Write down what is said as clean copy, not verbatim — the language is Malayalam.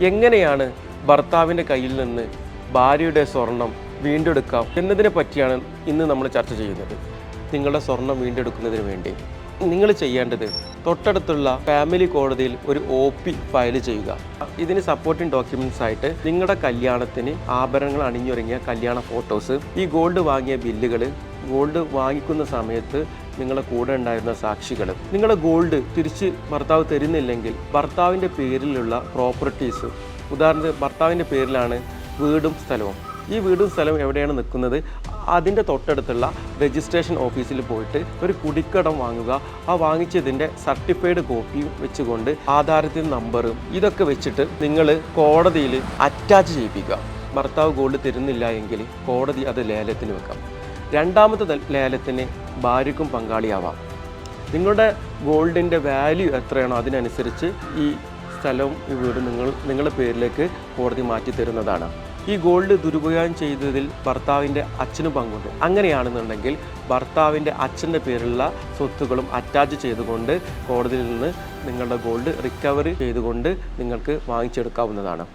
എങ്ങനെയാണ് ഭർത്താവിൻ്റെ കയ്യിൽ നിന്ന് ഭാര്യയുടെ സ്വർണം വീണ്ടെടുക്കാം എന്നതിനെ പറ്റിയാണ് ഇന്ന് നമ്മൾ ചർച്ച ചെയ്യുന്നത്. നിങ്ങളുടെ സ്വർണം വീണ്ടെടുക്കുന്നതിന് വേണ്ടി നിങ്ങൾ ചെയ്യേണ്ടത് തൊട്ടടുത്തുള്ള ഫാമിലി കോടതിയിൽ ഒരു OP ഫയൽ ചെയ്യുക. ഇതിന് സപ്പോർട്ടിംഗ് ഡോക്യുമെൻറ്റ്സ് ആയിട്ട് നിങ്ങളുടെ കല്യാണത്തിന് ആഭരണങ്ങൾ അണിഞ്ഞൊരുങ്ങിയ കല്യാണ ഫോട്ടോസ്, ഈ ഗോൾഡ് വാങ്ങിയ ബില്ലുകൾ, ഗോൾഡ് വാങ്ങിക്കുന്ന സമയത്ത് നിങ്ങളുടെ കൂടെ ഉണ്ടായിരുന്ന സാക്ഷികൾ, നിങ്ങളുടെ ഗോൾഡ് തിരിച്ച് ഭർത്താവ് തരുന്നില്ലെങ്കിൽ ഭർത്താവിൻ്റെ പേരിലുള്ള പ്രോപ്പർട്ടീസ്, ഉദാഹരണത്തിന് ഭർത്താവിൻ്റെ പേരിലാണ് വീടും സ്ഥലവും, ഈ വീടും സ്ഥലവും എവിടെയാണ് നിൽക്കുന്നത് അതിൻ്റെ തൊട്ടടുത്തുള്ള രജിസ്ട്രേഷൻ ഓഫീസിൽ പോയിട്ട് ഒരു കുടിക്കടം വാങ്ങുക. ആ വാങ്ങിച്ചതിൻ്റെ സർട്ടിഫൈഡ് കോപ്പി വെച്ചുകൊണ്ട് ആധാരത്തിൻ്റെ നമ്പറും ഇതൊക്കെ വെച്ചിട്ട് നിങ്ങൾ കോടതിയിൽ അറ്റാച്ച് ചെയ്യിപ്പിക്കുക. ഭർത്താവ് ഗോൾഡ് തരുന്നില്ല എങ്കിൽ കോടതി അത് ലേലത്തിന് വെക്കാം. രണ്ടാമത്തെ ലേലത്തിന് ഭാര്യയ്ക്കും പങ്കാളിയാവാം. നിങ്ങളുടെ ഗോൾഡിൻ്റെ വാല്യൂ എത്രയാണോ അതിനനുസരിച്ച് ഈ സ്ഥലവും ഈ വീടും നിങ്ങളുടെ പേരിലേക്ക് കോടതി മാറ്റി തരുന്നതാണ്. ഈ ഗോൾഡ് ദുരുപയോഗം ചെയ്തതിൽ ഭർത്താവിൻ്റെ അച്ഛനും പങ്കുണ്ട്. അങ്ങനെയാണെന്നുണ്ടെങ്കിൽ ഭർത്താവിൻ്റെ അച്ഛൻ്റെ പേരിലുള്ള സ്വത്തുക്കളും അറ്റാച്ച് ചെയ്തുകൊണ്ട് കോടതിയിൽ നിന്ന് നിങ്ങളുടെ ഗോൾഡ് റിക്കവറി ചെയ്തുകൊണ്ട് നിങ്ങൾക്ക് വാങ്ങിച്ചെടുക്കാവുന്നതാണ്.